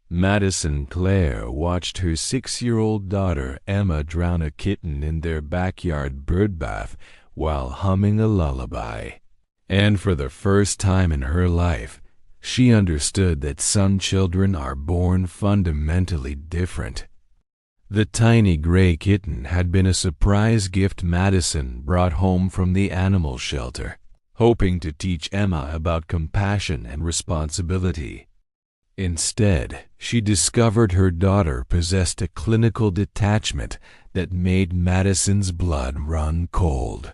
Madison Clare watched her 6-year-old daughter Emma drown a kitten in their backyard birdbath while humming a lullaby. And for the first time in her life, she understood that some children are born fundamentally different. The tiny gray kitten had been a surprise gift Madison brought home from the animal shelter, hoping to teach Emma about compassion and responsibility. Instead, she discovered her daughter possessed a clinical detachment that made Madison's blood run cold.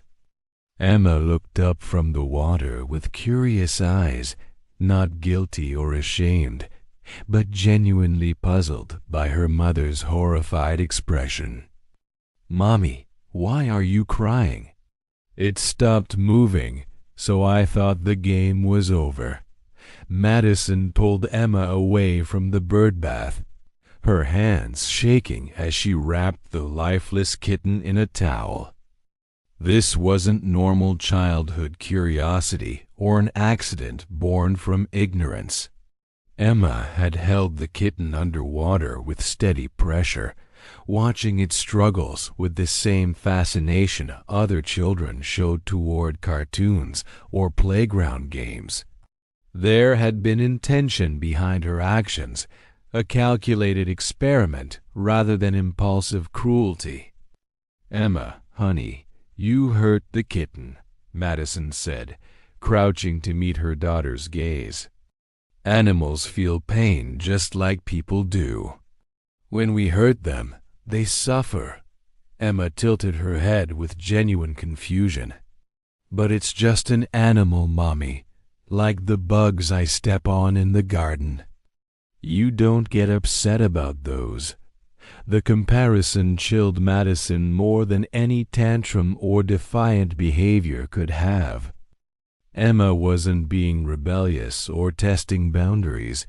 Emma looked up from the water with curious eyes, not guilty or ashamed, but genuinely puzzled by her mother's horrified expression. "Mommy, why are you crying?" "It stopped moving, so I thought the game was over." Madison pulled Emma away from the birdbath, her hands shaking as she wrapped the lifeless kitten in a towel. This wasn't normal childhood curiosity or an accident born from ignorance. Emma had held the kitten underwater with steady pressure, watching its struggles with the same fascination other children showed toward cartoons or playground games. There had been intention behind her actions, a calculated experiment rather than impulsive cruelty. "Emma, honey, you hurt the kitten," Madison said, crouching to meet her daughter's gaze. "Animals feel pain just like people do. When we hurt them, they suffer." Emma tilted her head with genuine confusion. "But it's just an animal, Mommy, like the bugs I step on in the garden." "You don't get upset about those." The comparison chilled Madison more than any tantrum or defiant behavior could have. Emma wasn't being rebellious or testing boundaries.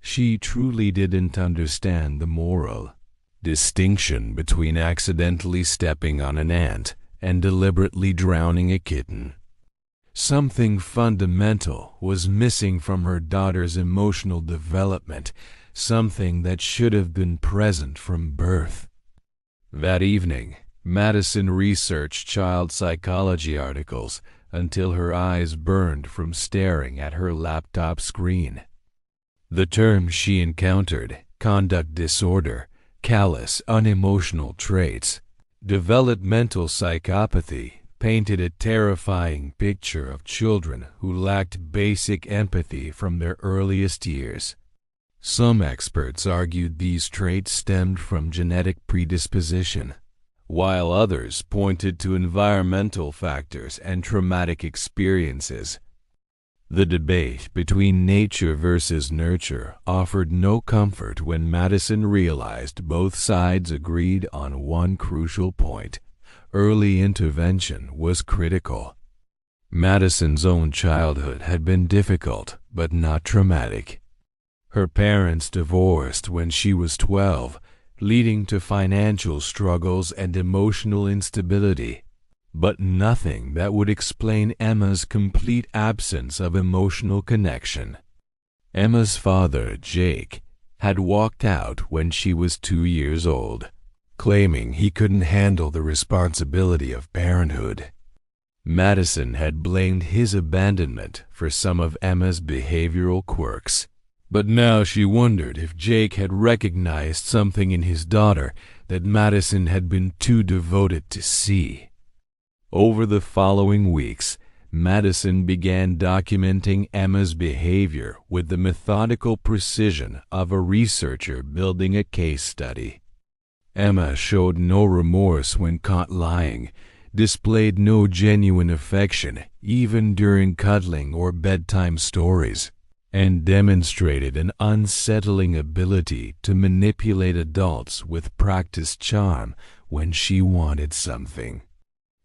She truly didn't understand the moral distinction between accidentally stepping on an ant and deliberately drowning a kitten. Something fundamental was missing from her daughter's emotional development, something that should have been present from birth. That evening, Madison researched child psychology articles until her eyes burned from staring at her laptop screen. The terms she encountered, conduct disorder, callous, unemotional traits, developmental psychopathy, painted a terrifying picture of children who lacked basic empathy from their earliest years. Some experts argued these traits stemmed from genetic predisposition, while others pointed to environmental factors and traumatic experiences. The debate between nature versus nurture offered no comfort when Madison realized both sides agreed on one crucial point: early intervention was critical. Madison's own childhood had been difficult, but not traumatic. Her parents divorced when she was 12, leading to financial struggles and emotional instability, but nothing that would explain Emma's complete absence of emotional connection. Emma's father, Jake, had walked out when she was 2 years old, claiming he couldn't handle the responsibility of parenthood. Madison had blamed his abandonment for some of Emma's behavioral quirks, but now she wondered if Jake had recognized something in his daughter that Madison had been too devoted to see. Over the following weeks, Madison began documenting Emma's behavior with the methodical precision of a researcher building a case study. Emma showed no remorse when caught lying, displayed no genuine affection even during cuddling or bedtime stories, and demonstrated an unsettling ability to manipulate adults with practiced charm when she wanted something.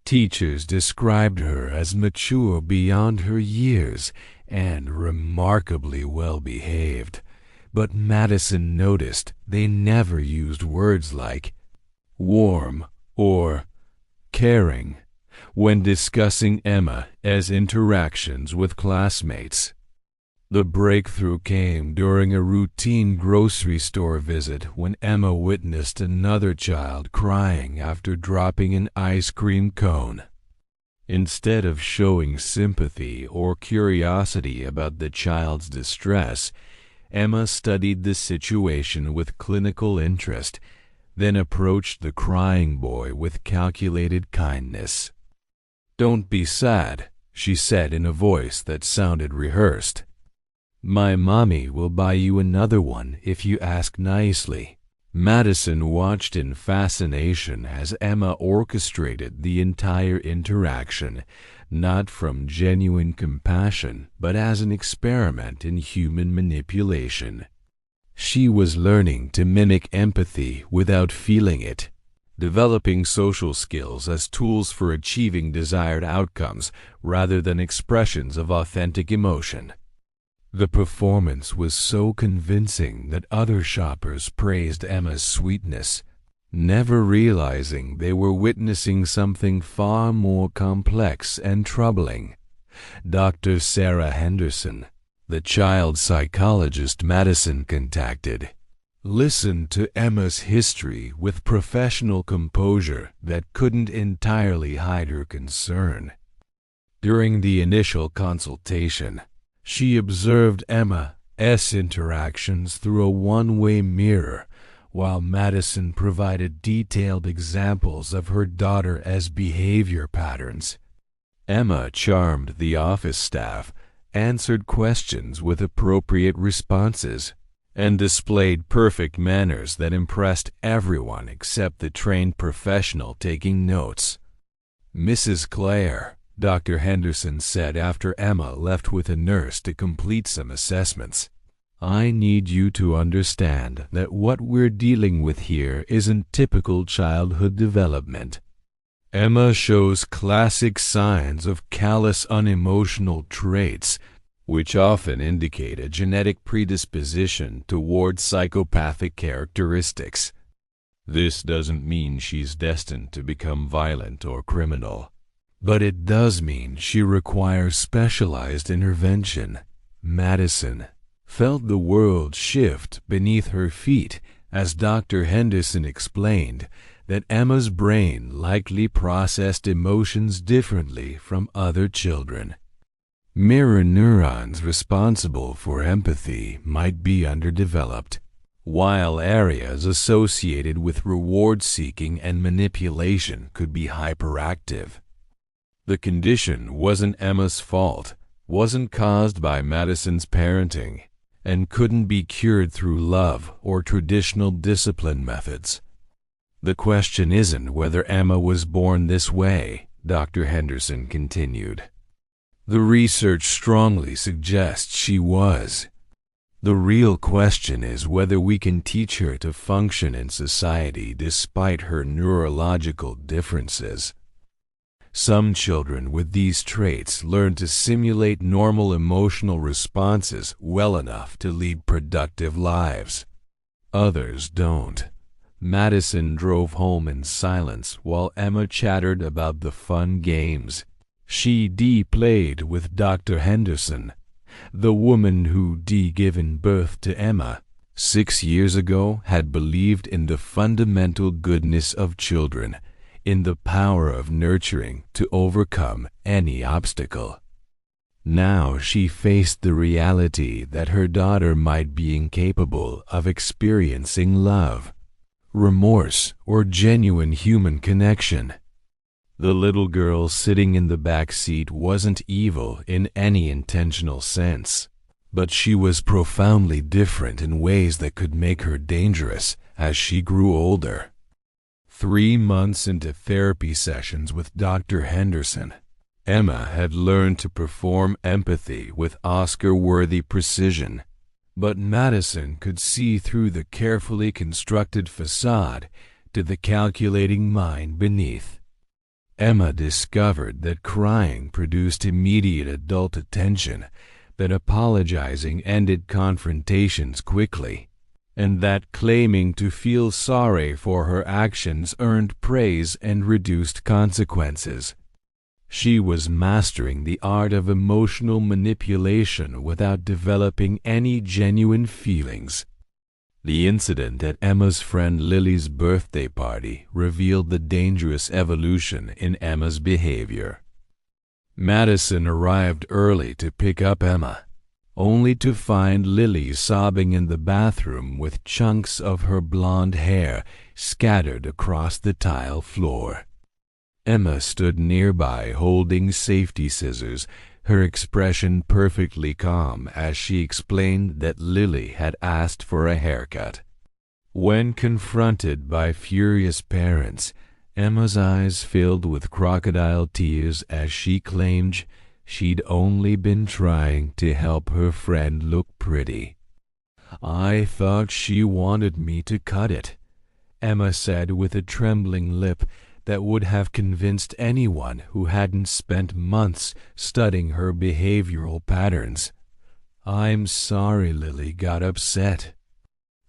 Teachers described her as mature beyond her years and remarkably well-behaved, but Madison noticed they never used words like warm or caring when discussing Emma as interactions with classmates. The breakthrough came during a routine grocery store visit when Emma witnessed another child crying after dropping an ice cream cone. Instead of showing sympathy or curiosity about the child's distress, Emma studied the situation with clinical interest, then approached the crying boy with calculated kindness. "Don't be sad," she said in a voice that sounded rehearsed. "My mommy will buy you another one if you ask nicely." Madison watched in fascination as Emma orchestrated the entire interaction, not from genuine compassion, but as an experiment in human manipulation. She was learning to mimic empathy without feeling it, developing social skills as tools for achieving desired outcomes rather than expressions of authentic emotion. The performance was so convincing that other shoppers praised Emma's sweetness, never realizing they were witnessing something far more complex and troubling. Dr. Sarah Henderson, the child psychologist Madison contacted, listened to Emma's history with professional composure that couldn't entirely hide her concern. During the initial consultation, she observed Emma's interactions through a one-way mirror, while Madison provided detailed examples of her daughter's behavior patterns. Emma charmed the office staff, answered questions with appropriate responses, and displayed perfect manners that impressed everyone except the trained professional taking notes. "Mrs. Clare," Dr. Henderson said after Emma left with a nurse to complete some assessments, "I need you to understand that what we're dealing with here isn't typical childhood development. Emma shows classic signs of callous unemotional traits, which often indicate a genetic predisposition toward psychopathic characteristics. This doesn't mean she's destined to become violent or criminal, but it does mean she requires specialized intervention." Madison felt the world shift beneath her feet as Dr. Henderson explained that Emma's brain likely processed emotions differently from other children. Mirror neurons responsible for empathy might be underdeveloped, while areas associated with reward-seeking and manipulation could be hyperactive. The condition wasn't Emma's fault, wasn't caused by Madison's parenting, and couldn't be cured through love or traditional discipline methods. "The question isn't whether Emma was born this way," Dr. Henderson continued. "The research strongly suggests she was. The real question is whether we can teach her to function in society despite her neurological differences. Some children with these traits learn to simulate normal emotional responses well enough to lead productive lives. Others don't." Madison drove home in silence while Emma chattered about the fun games she'd played with Dr. Henderson, the woman who'd given birth to Emma 6 years ago, had believed in the fundamental goodness of children, in the power of nurturing to overcome any obstacle. Now she faced the reality that her daughter might be incapable of experiencing love, remorse, or genuine human connection. The little girl sitting in the back seat wasn't evil in any intentional sense, but she was profoundly different in ways that could make her dangerous as she grew older. 3 months into therapy sessions with Dr. Henderson, Emma had learned to perform empathy with Oscar-worthy precision, but Madison could see through the carefully constructed facade to the calculating mind beneath. Emma discovered that crying produced immediate adult attention, that apologizing ended confrontations quickly, and that claiming to feel sorry for her actions earned praise and reduced consequences. She was mastering the art of emotional manipulation without developing any genuine feelings. The incident at Emma's friend Lily's birthday party revealed the dangerous evolution in Emma's behavior. Madison arrived early to pick up Emma, only to find Lily sobbing in the bathroom with chunks of her blonde hair scattered across the tile floor. Emma stood nearby holding safety scissors, her expression perfectly calm as she explained that Lily had asked for a haircut. When confronted by furious parents, Emma's eyes filled with crocodile tears as she claimed she'd only been trying to help her friend look pretty. "I thought she wanted me to cut it," Emma said with a trembling lip that would have convinced anyone who hadn't spent months studying her behavioral patterns. "I'm sorry Lily got upset.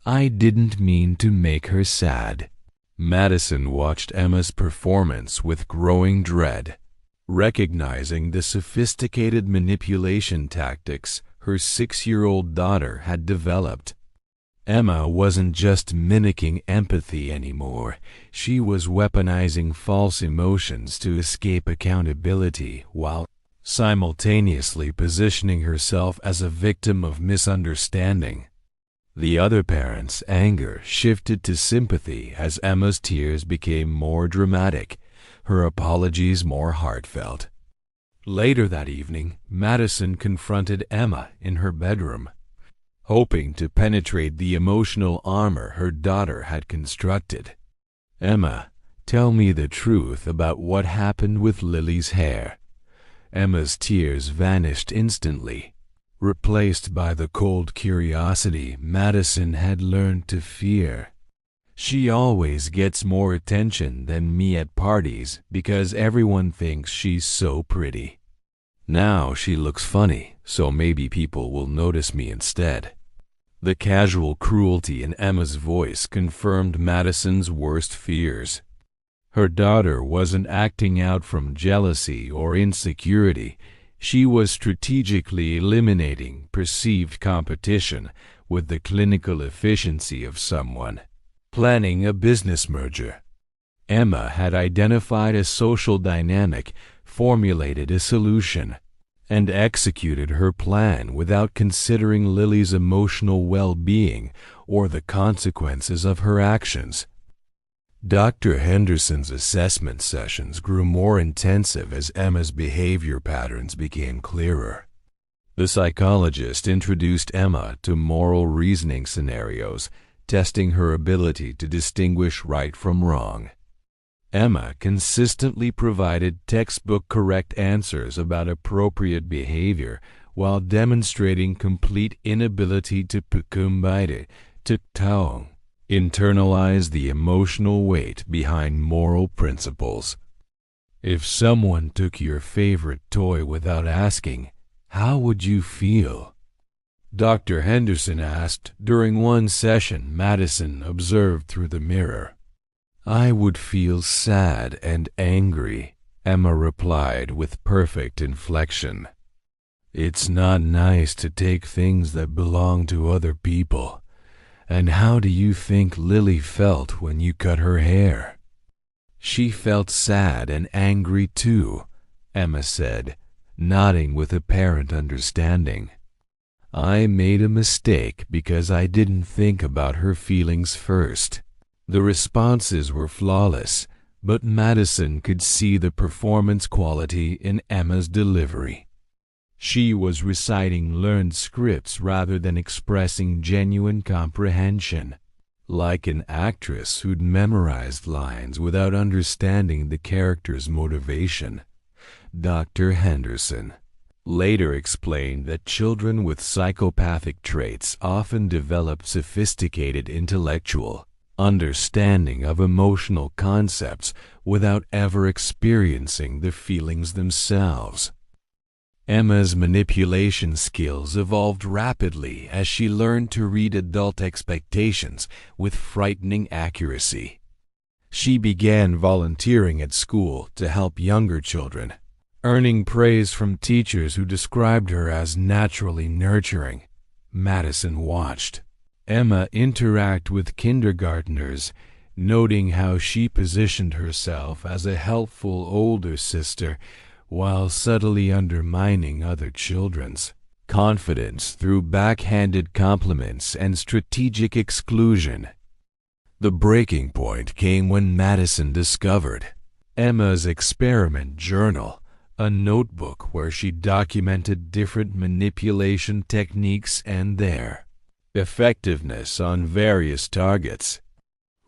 I didn't mean to make her sad." Madison watched Emma's performance with growing dread, recognizing the sophisticated manipulation tactics her 6-year-old daughter had developed. Emma wasn't just mimicking empathy anymore. She was weaponizing false emotions to escape accountability while simultaneously positioning herself as a victim of misunderstanding. The other parent's anger shifted to sympathy as Emma's tears became more dramatic, her apologies more heartfelt. Later that evening, Madison confronted Emma in her bedroom, hoping to penetrate the emotional armor her daughter had constructed. "Emma, tell me the truth about what happened with Lily's hair." Emma's tears vanished instantly, replaced by the cold curiosity Madison had learned to fear. "She always gets more attention than me at parties because everyone thinks she's so pretty. Now she looks funny, so maybe people will notice me instead." The casual cruelty in Emma's voice confirmed Madison's worst fears. Her daughter wasn't acting out from jealousy or insecurity. She was strategically eliminating perceived competition with the clinical efficiency of someone planning a business merger. Emma had identified a social dynamic, formulated a solution, and executed her plan without considering Lily's emotional well-being or the consequences of her actions. Dr. Henderson's assessment sessions grew more intensive as Emma's behavior patterns became clearer. The psychologist introduced Emma to moral reasoning scenarios, testing her ability to distinguish right from wrong. Emma consistently provided textbook-correct answers about appropriate behavior while demonstrating complete inability to internalize the emotional weight behind moral principles. If someone took your favorite toy without asking, how would you feel? Dr. Henderson asked during one session Madison observed through the mirror. "I would feel sad and angry," Emma replied with perfect inflection. "It's not nice to take things that belong to other people. And how do you think Lily felt when you cut her hair?" "She felt sad and angry too," Emma said, nodding with apparent understanding. "I made a mistake because I didn't think about her feelings first." The responses were flawless, but Madison could see the performance quality in Emma's delivery. She was reciting learned scripts rather than expressing genuine comprehension, like an actress who'd memorized lines without understanding the character's motivation. Dr. Henderson later explained that children with psychopathic traits often develop sophisticated intellectual understanding of emotional concepts without ever experiencing the feelings themselves. Emma's manipulation skills evolved rapidly as she learned to read adult expectations with frightening accuracy. She began volunteering at school to help younger children, earning praise from teachers who described her as naturally nurturing. Madison watched Emma interact with kindergartners, noting how she positioned herself as a helpful older sister while subtly undermining other children's confidence through backhanded compliments and strategic exclusion. The breaking point came when Madison discovered Emma's experiment journal, a notebook where she documented different manipulation techniques and their effectiveness on various targets.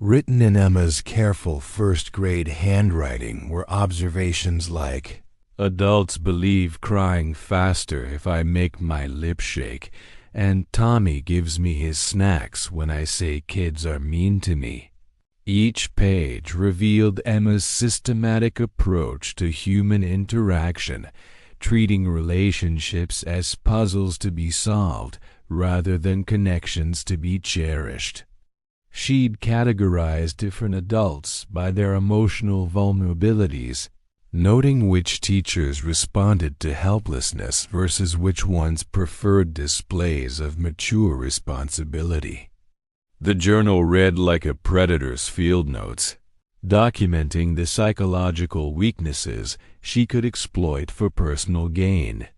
Written in Emma's careful first-grade handwriting were observations like, "Adults believe crying faster if I make my lip shake, and Tommy gives me his snacks when I say kids are mean to me." Each page revealed Emma's systematic approach to human interaction, treating relationships as puzzles to be solved rather than connections to be cherished. She'd categorized different adults by their emotional vulnerabilities, noting which teachers responded to helplessness versus which ones preferred displays of mature responsibility. The journal read like a predator's field notes, documenting the psychological weaknesses she could exploit for personal gain.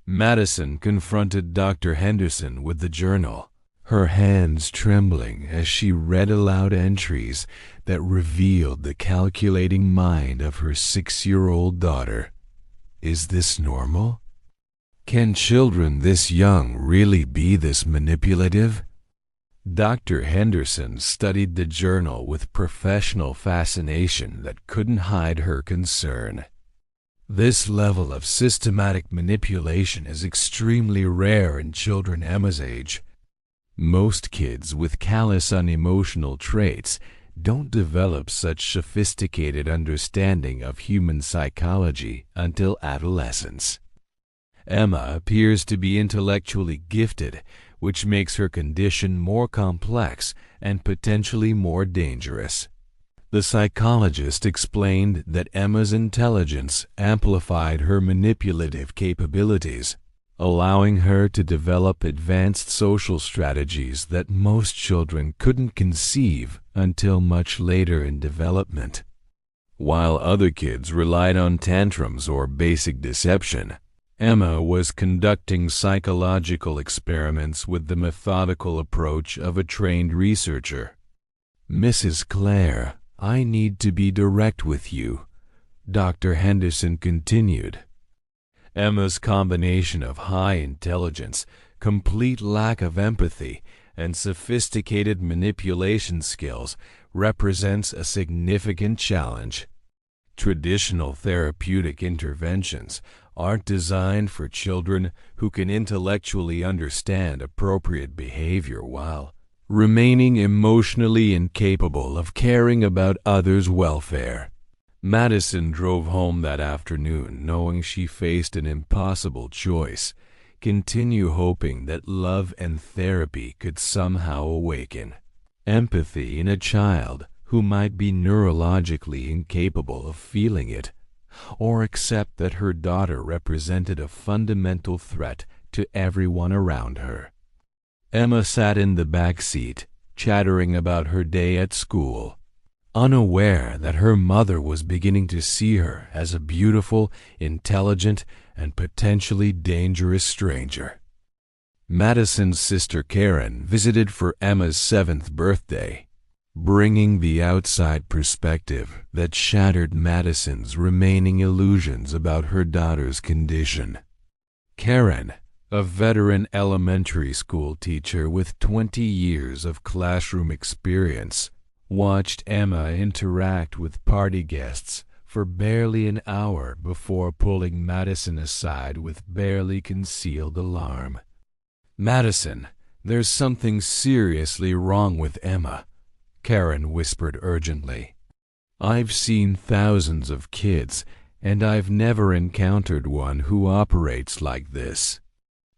Madison confronted Dr. Henderson with the journal, her hands trembling as she read aloud entries that revealed the calculating mind of her 6-year-old daughter. Is this normal? Can children this young really be this manipulative? Dr. Henderson studied the journal with professional fascination that couldn't hide her concern. This level of systematic manipulation is extremely rare in children Emma's age. Most kids with callous unemotional traits don't develop such sophisticated understanding of human psychology until adolescence. Emma appears to be intellectually gifted, which makes her condition more complex and potentially more dangerous. The psychologist explained that Emma's intelligence amplified her manipulative capabilities, allowing her to develop advanced social strategies that most children couldn't conceive until much later in development. While other kids relied on tantrums or basic deception, Emma was conducting psychological experiments with the methodical approach of a trained researcher. "Mrs. Clare, I need to be direct with you," Dr. Henderson continued. Emma's combination of high intelligence, complete lack of empathy, and sophisticated manipulation skills represents a significant challenge. Traditional therapeutic interventions aren't designed for children who can intellectually understand appropriate behavior while remaining emotionally incapable of caring about others' welfare. Madison drove home that afternoon knowing she faced an impossible choice: continue hoping that love and therapy could somehow awaken empathy in a child who might be neurologically incapable of feeling it, or accept that her daughter represented a fundamental threat to everyone around her. Emma sat in the back seat, chattering about her day at school, unaware that her mother was beginning to see her as a beautiful, intelligent, and potentially dangerous stranger. Madison's sister Karen visited for Emma's 7th birthday, bringing the outside perspective that shattered Madison's remaining illusions about her daughter's condition. Karen, a veteran elementary school teacher with 20 years of classroom experience, watched Emma interact with party guests for barely an hour before pulling Madison aside with barely concealed alarm. "Madison, there's something seriously wrong with Emma," Karen whispered urgently. "I've seen thousands of kids, and I've never encountered one who operates like this.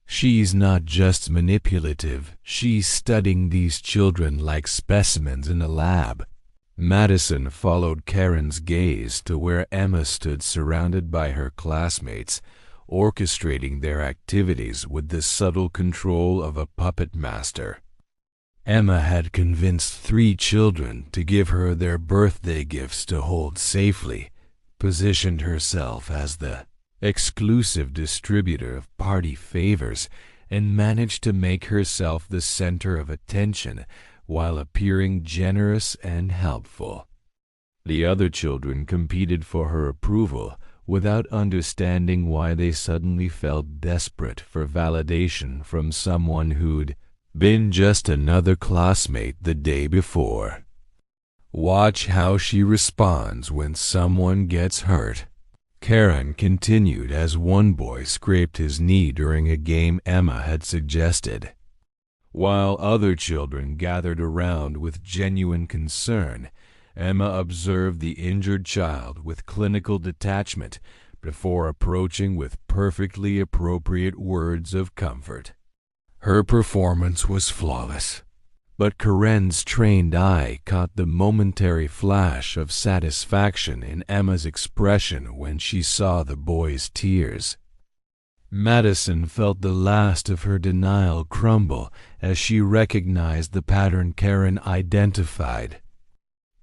She's not just manipulative, she's studying these children like specimens in a lab." Madison followed Karen's gaze to where Emma stood surrounded by her classmates, orchestrating their activities with the subtle control of a puppet master. Emma had convinced 3 children to give her their birthday gifts to hold safely, positioned herself as the exclusive distributor of party favors, and managed to make herself the center of attention while appearing generous and helpful. The other children competed for her approval without understanding why they suddenly felt desperate for validation from someone who'd been just another classmate the day before. Watch how she responds when someone gets hurt. Karen continued as one boy scraped his knee during a game Emma had suggested. While other children gathered around with genuine concern, Emma observed the injured child with clinical detachment before approaching with perfectly appropriate words of comfort. Her performance was flawless, but Karen's trained eye caught the momentary flash of satisfaction in Emma's expression when she saw the boy's tears. Madison felt the last of her denial crumble as she recognized the pattern Karen identified.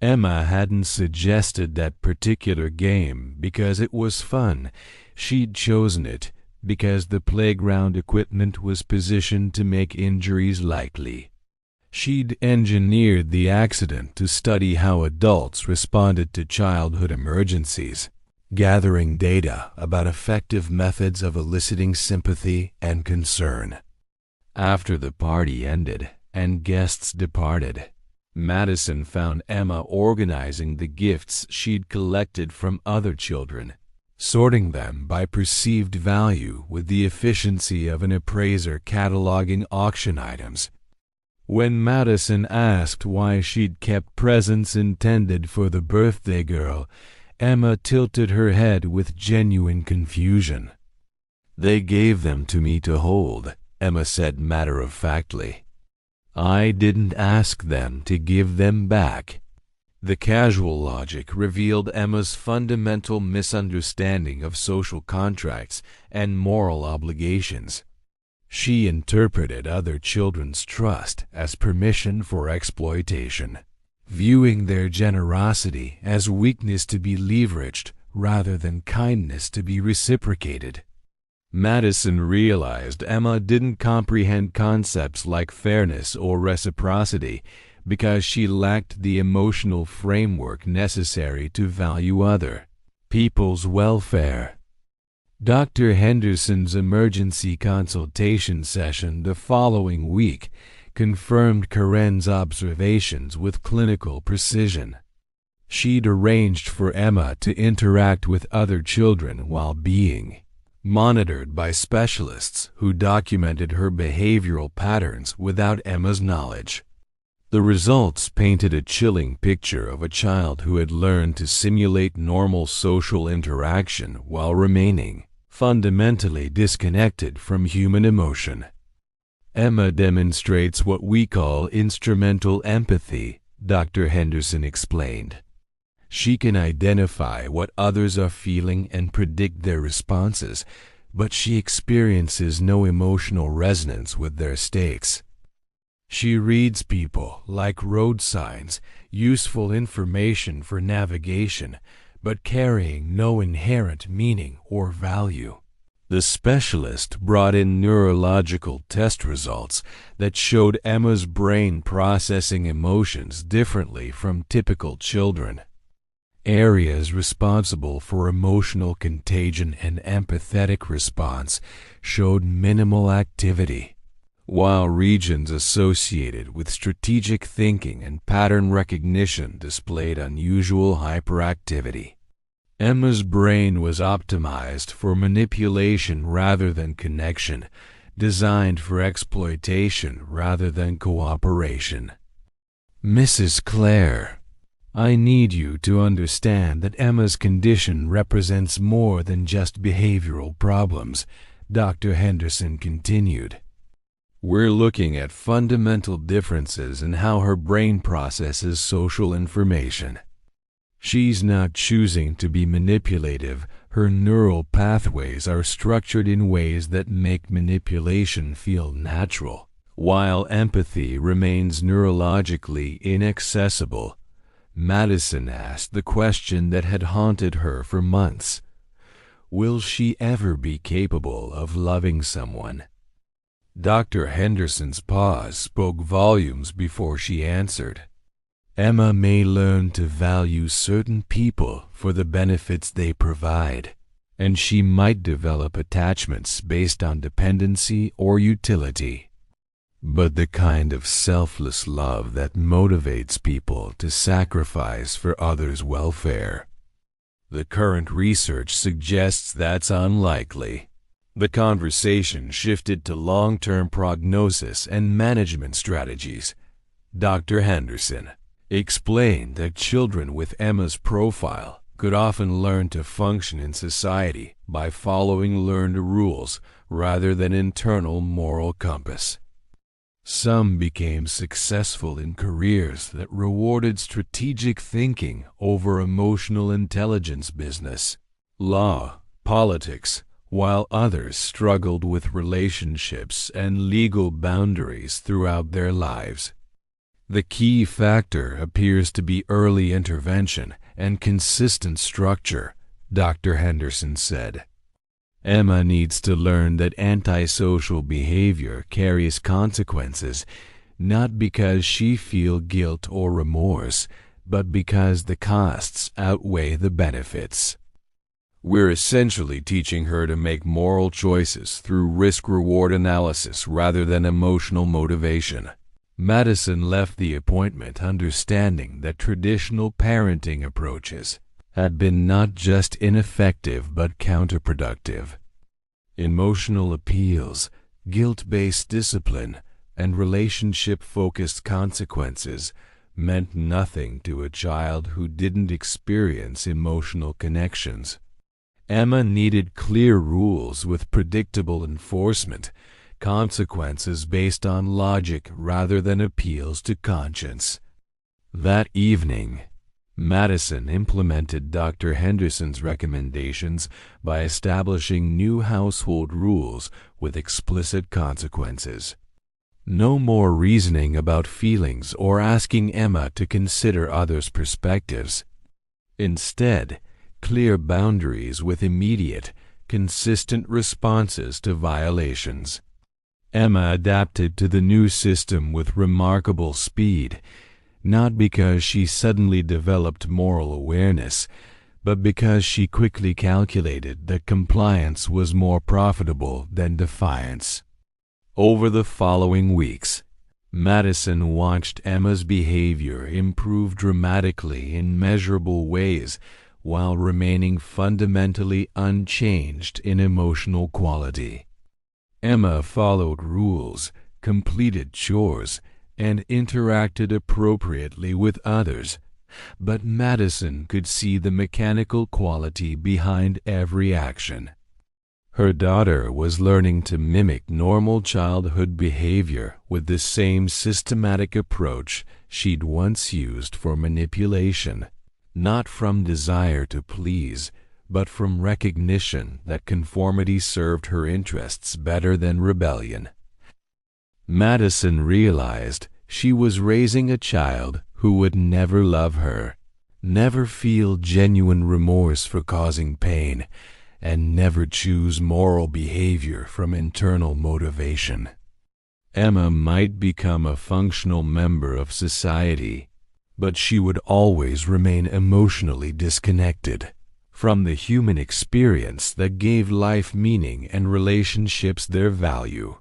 Emma hadn't suggested that particular game because it was fun. She'd chosen it because the playground equipment was positioned to make injuries likely. She'd engineered the accident to study how adults responded to childhood emergencies, gathering data about effective methods of eliciting sympathy and concern. After the party ended and guests departed, Madison found Emma organizing the gifts she'd collected from other children, sorting them by perceived value with the efficiency of an appraiser cataloging auction items. When Madison asked why she'd kept presents intended for the birthday girl, Emma tilted her head with genuine confusion. "They gave them to me to hold," Emma said matter-of-factly. "I didn't ask them to give them back." The casual logic revealed Emma's fundamental misunderstanding of social contracts and moral obligations. She interpreted other children's trust as permission for exploitation, viewing their generosity as weakness to be leveraged rather than kindness to be reciprocated. Madison realized Emma didn't comprehend concepts like fairness or reciprocity because she lacked the emotional framework necessary to value other people's welfare. Dr. Henderson's emergency consultation session the following week confirmed Karen's observations with clinical precision. She'd arranged for Emma to interact with other children while being monitored by specialists who documented her behavioral patterns without Emma's knowledge. The results painted a chilling picture of a child who had learned to simulate normal social interaction while remaining fundamentally disconnected from human emotion. Emma demonstrates what we call instrumental empathy, Dr. Henderson explained. She can identify what others are feeling and predict their responses, but she experiences no emotional resonance with their stakes. She reads people like road signs, useful information for navigation, but carrying no inherent meaning or value. The specialist brought in neurological test results that showed Emma's brain processing emotions differently from typical children. Areas responsible for emotional contagion and empathetic response showed minimal activity, while regions associated with strategic thinking and pattern recognition displayed unusual hyperactivity. Emma's brain was optimized for manipulation rather than connection, designed for exploitation rather than cooperation. "Mrs. Clare, I need you to understand that Emma's condition represents more than just behavioral problems," Dr. Henderson continued. We're looking at fundamental differences in how her brain processes social information. She's not choosing to be manipulative. Her neural pathways are structured in ways that make manipulation feel natural, while empathy remains neurologically inaccessible. Madison asked the question that had haunted her for months. Will she ever be capable of loving someone? Dr. Henderson's pause spoke volumes before she answered. Emma may learn to value certain people for the benefits they provide, and she might develop attachments based on dependency or utility. But the kind of selfless love that motivates people to sacrifice for others' welfare, the current research suggests that's unlikely. The conversation shifted to long-term prognosis and management strategies. Dr. Henderson explained that children with Emma's profile could often learn to function in society by following learned rules rather than internal moral compass. Some became successful in careers that rewarded strategic thinking over emotional intelligence, business, law, politics, while others struggled with relationships and legal boundaries throughout their lives. The key factor appears to be early intervention and consistent structure, Dr. Henderson said. Emma needs to learn that antisocial behavior carries consequences, not because she feels guilt or remorse, but because the costs outweigh the benefits. We're essentially teaching her to make moral choices through risk-reward analysis rather than emotional motivation. Madison left the appointment understanding that traditional parenting approaches had been not just ineffective but counterproductive. Emotional appeals, guilt-based discipline, and relationship-focused consequences meant nothing to a child who didn't experience emotional connections. Emma needed clear rules with predictable enforcement, consequences based on logic rather than appeals to conscience. That evening, Madison implemented Dr. Henderson's recommendations by establishing new household rules with explicit consequences. No more reasoning about feelings or asking Emma to consider others' perspectives. Instead, clear boundaries with immediate, consistent responses to violations. Emma adapted to the new system with remarkable speed, not because she suddenly developed moral awareness, but because she quickly calculated that compliance was more profitable than defiance. Over the following weeks, Madison watched Emma's behavior improve dramatically in measurable ways while remaining fundamentally unchanged in emotional quality. Emma followed rules, completed chores, and interacted appropriately with others, but Madison could see the mechanical quality behind every action. Her daughter was learning to mimic normal childhood behavior with the same systematic approach she'd once used for manipulation, not from desire to please, but from recognition that conformity served her interests better than rebellion. Madison realized she was raising a child who would never love her, never feel genuine remorse for causing pain, and never choose moral behavior from internal motivation. Emma might become a functional member of society, but she would always remain emotionally disconnected from the human experience that gave life meaning and relationships their value.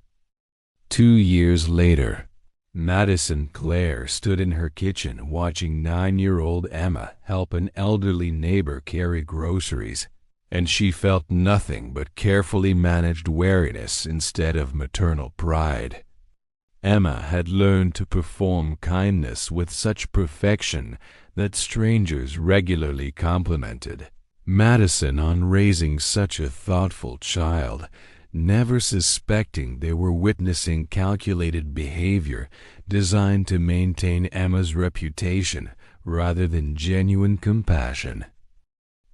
2 years later, Madison Clare stood in her kitchen watching 9-year-old Emma help an elderly neighbor carry groceries, and she felt nothing but carefully managed wariness instead of maternal pride. Emma had learned to perform kindness with such perfection that strangers regularly complimented Madison on raising such a thoughtful child, never suspecting they were witnessing calculated behavior designed to maintain Emma's reputation rather than genuine compassion.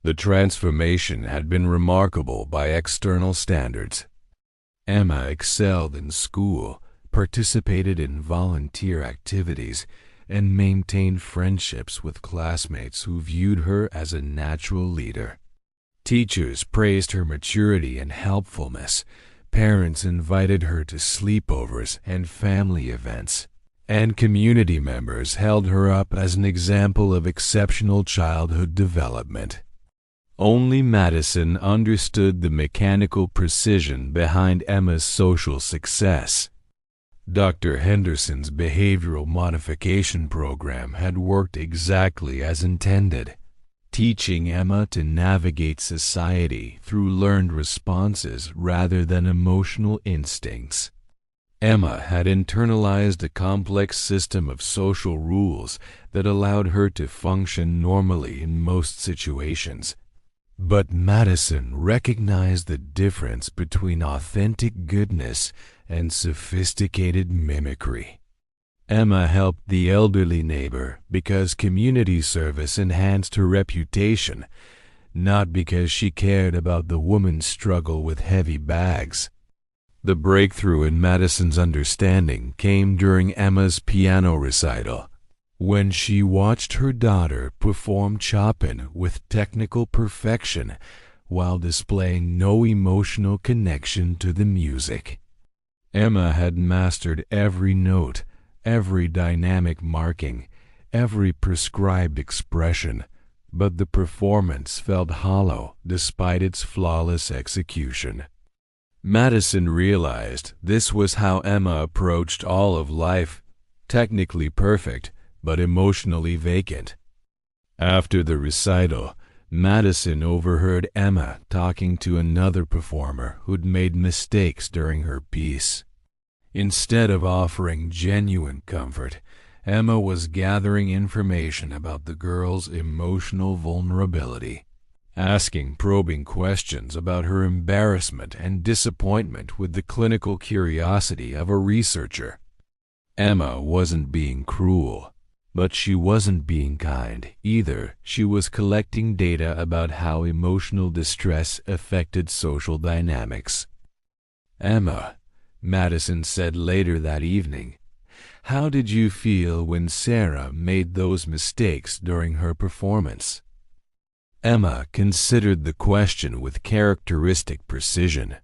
The transformation had been remarkable by external standards. Emma excelled in school, participated in volunteer activities, and maintained friendships with classmates who viewed her as a natural leader. Teachers praised her maturity and helpfulness. Parents invited her to sleepovers and family events, and community members held her up as an example of exceptional childhood development. Only Madison understood the mechanical precision behind Emma's social success. Dr. Henderson's behavioral modification program had worked exactly as intended, teaching Emma to navigate society through learned responses rather than emotional instincts. Emma had internalized a complex system of social rules that allowed her to function normally in most situations. But Madison recognized the difference between authentic goodness and sophisticated mimicry. Emma helped the elderly neighbor because community service enhanced her reputation, not because she cared about the woman's struggle with heavy bags. The breakthrough in Madison's understanding came during Emma's piano recital, when she watched her daughter perform Chopin with technical perfection while displaying no emotional connection to the music. Emma had mastered every note, every dynamic marking, every prescribed expression, but the performance felt hollow despite its flawless execution. Madison realized this was how Emma approached all of life, technically perfect, but emotionally vacant. After the recital, Madison overheard Emma talking to another performer who'd made mistakes during her piece. Instead of offering genuine comfort, Emma was gathering information about the girl's emotional vulnerability, asking probing questions about her embarrassment and disappointment with the clinical curiosity of a researcher. Emma wasn't being cruel, but she wasn't being kind either. She was collecting data about how emotional distress affected social dynamics. "Emma," Madison said later that evening, "how did you feel when Sarah made those mistakes during her performance?" Emma considered the question with characteristic precision.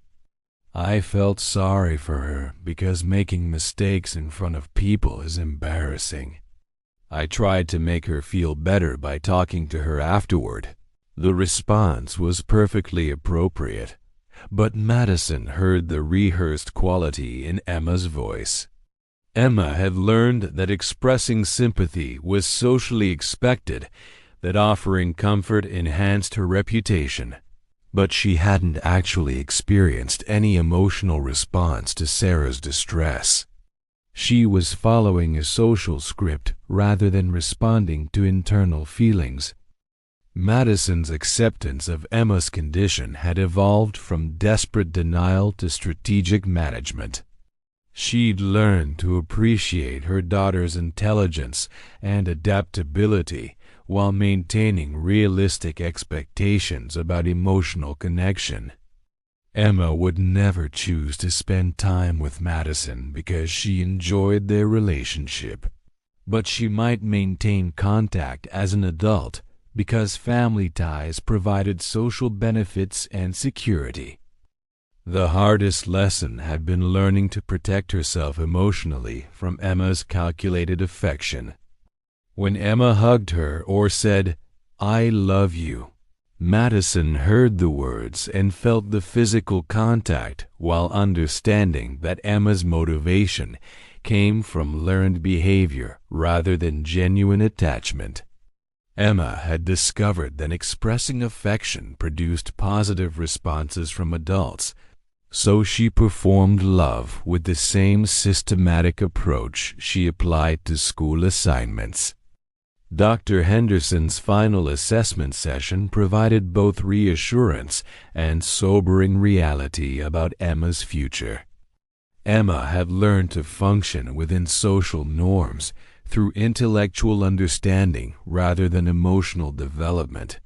"I felt sorry for her because making mistakes in front of people is embarrassing. I tried to make her feel better by talking to her afterward." The response was perfectly appropriate, but Madison heard the rehearsed quality in Emma's voice. Emma had learned that expressing sympathy was socially expected, that offering comfort enhanced her reputation, but she hadn't actually experienced any emotional response to Sarah's distress. She was following a social script rather than responding to internal feelings. Madison's acceptance of Emma's condition had evolved from desperate denial to strategic management. She'd learned to appreciate her daughter's intelligence and adaptability while maintaining realistic expectations about emotional connection. Emma would never choose to spend time with Madison because she enjoyed their relationship, but she might maintain contact as an adult because family ties provided social benefits and security. The hardest lesson had been learning to protect herself emotionally from Emma's calculated affection. When Emma hugged her or said, "I love you," Madison heard the words and felt the physical contact while understanding that Emma's motivation came from learned behavior rather than genuine attachment. Emma had discovered that expressing affection produced positive responses from adults, so she performed love with the same systematic approach she applied to school assignments. Dr. Henderson's final assessment session provided both reassurance and sobering reality about Emma's future. Emma had learned to function within social norms through intellectual understanding rather than emotional development,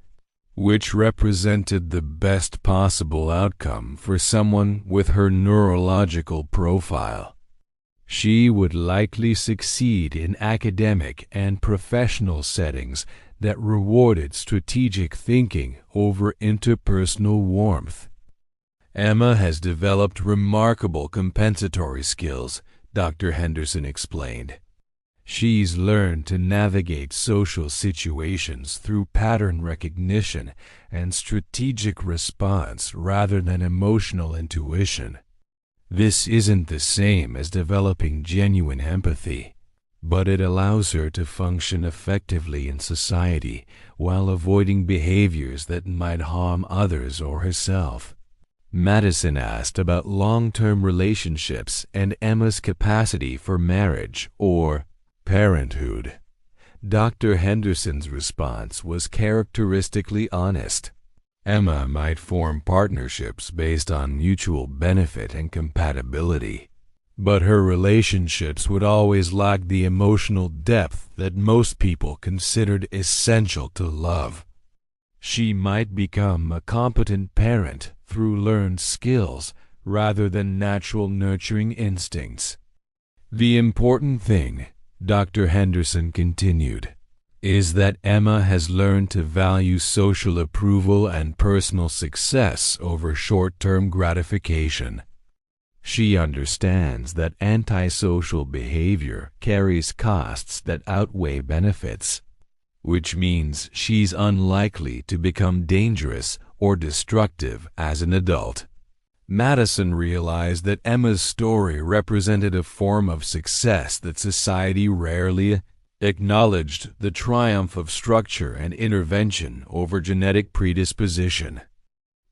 which represented the best possible outcome for someone with her neurological profile. She would likely succeed in academic and professional settings that rewarded strategic thinking over interpersonal warmth. Emma has developed remarkable compensatory skills, Dr. Henderson explained. She's learned to navigate social situations through pattern recognition and strategic response rather than emotional intuition. This isn't the same as developing genuine empathy, but it allows her to function effectively in society while avoiding behaviors that might harm others or herself. Madison asked about long-term relationships and Emma's capacity for marriage or parenthood. Dr. Henderson's response was characteristically honest. Emma might form partnerships based on mutual benefit and compatibility, but her relationships would always lack the emotional depth that most people considered essential to love. She might become a competent parent through learned skills rather than natural nurturing instincts. The important thing, Dr. Henderson continued, is that Emma has learned to value social approval and personal success over short-term gratification. She understands that antisocial behavior carries costs that outweigh benefits, which means she's unlikely to become dangerous or destructive as an adult. Madison realized that Emma's story represented a form of success that society rarely acknowledged, the triumph of structure and intervention over genetic predisposition.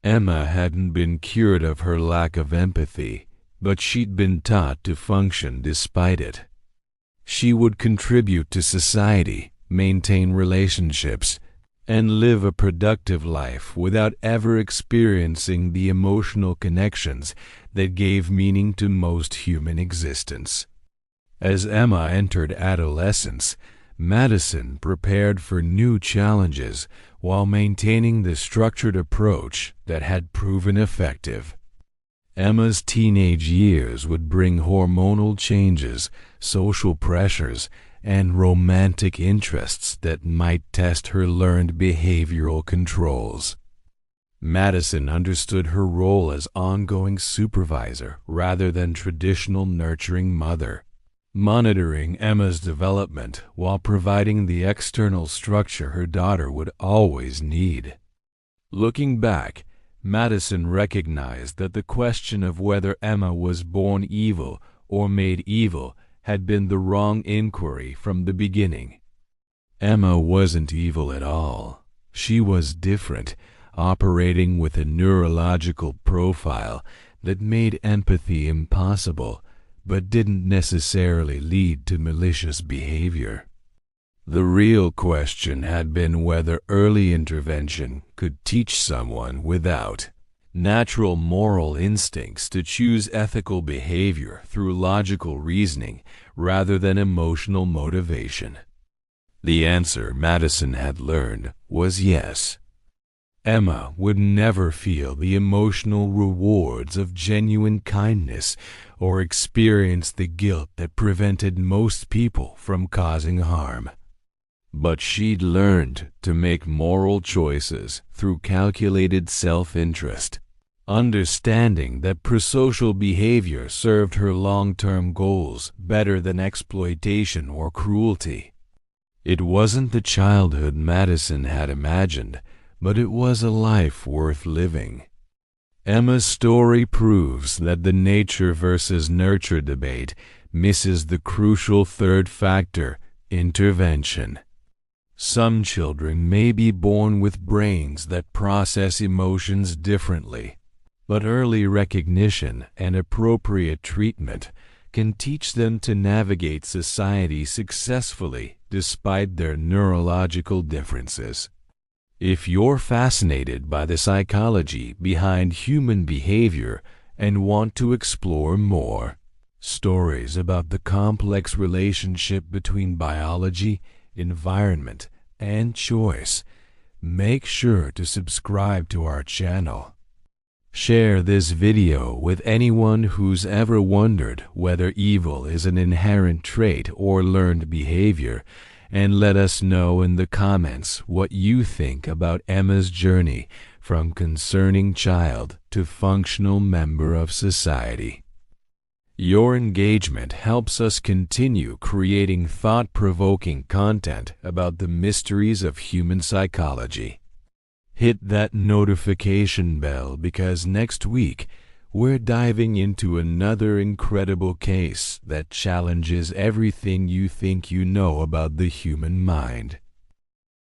Emma hadn't been cured of her lack of empathy, but she'd been taught to function despite it. She would contribute to society, maintain relationships, and live a productive life without ever experiencing the emotional connections that gave meaning to most human existence. As Emma entered adolescence, Madison prepared for new challenges while maintaining the structured approach that had proven effective. Emma's teenage years would bring hormonal changes, social pressures, and romantic interests that might test her learned behavioral controls. Madison understood her role as ongoing supervisor rather than traditional nurturing mother, monitoring Emma's development while providing the external structure her daughter would always need. Looking back, Madison recognized that the question of whether Emma was born evil or made evil had been the wrong inquiry from the beginning. Emma wasn't evil at all. She was different, operating with a neurological profile that made empathy impossible, but didn't necessarily lead to malicious behavior. The real question had been whether early intervention could teach someone without natural moral instincts to choose ethical behavior through logical reasoning rather than emotional motivation. The answer, Madison had learned, was yes. Emma would never feel the emotional rewards of genuine kindness or experience the guilt that prevented most people from causing harm. But she'd learned to make moral choices through calculated self-interest, understanding that prosocial behavior served her long-term goals better than exploitation or cruelty. It wasn't the childhood Madison had imagined, but it was a life worth living. Emma's story proves that the nature versus nurture debate misses the crucial third factor, intervention. Some children may be born with brains that process emotions differently, but early recognition and appropriate treatment can teach them to navigate society successfully despite their neurological differences. If you're fascinated by the psychology behind human behavior and want to explore more, stories about the complex relationship between biology, environment, and choice, make sure to subscribe to our channel. Share this video with anyone who's ever wondered whether evil is an inherent trait or learned behavior, and let us know in the comments what you think about Emma's journey from concerning child to functional member of society. Your engagement helps us continue creating thought-provoking content about the mysteries of human psychology. Hit that notification bell because next week we're diving into another incredible case that challenges everything you think you know about the human mind.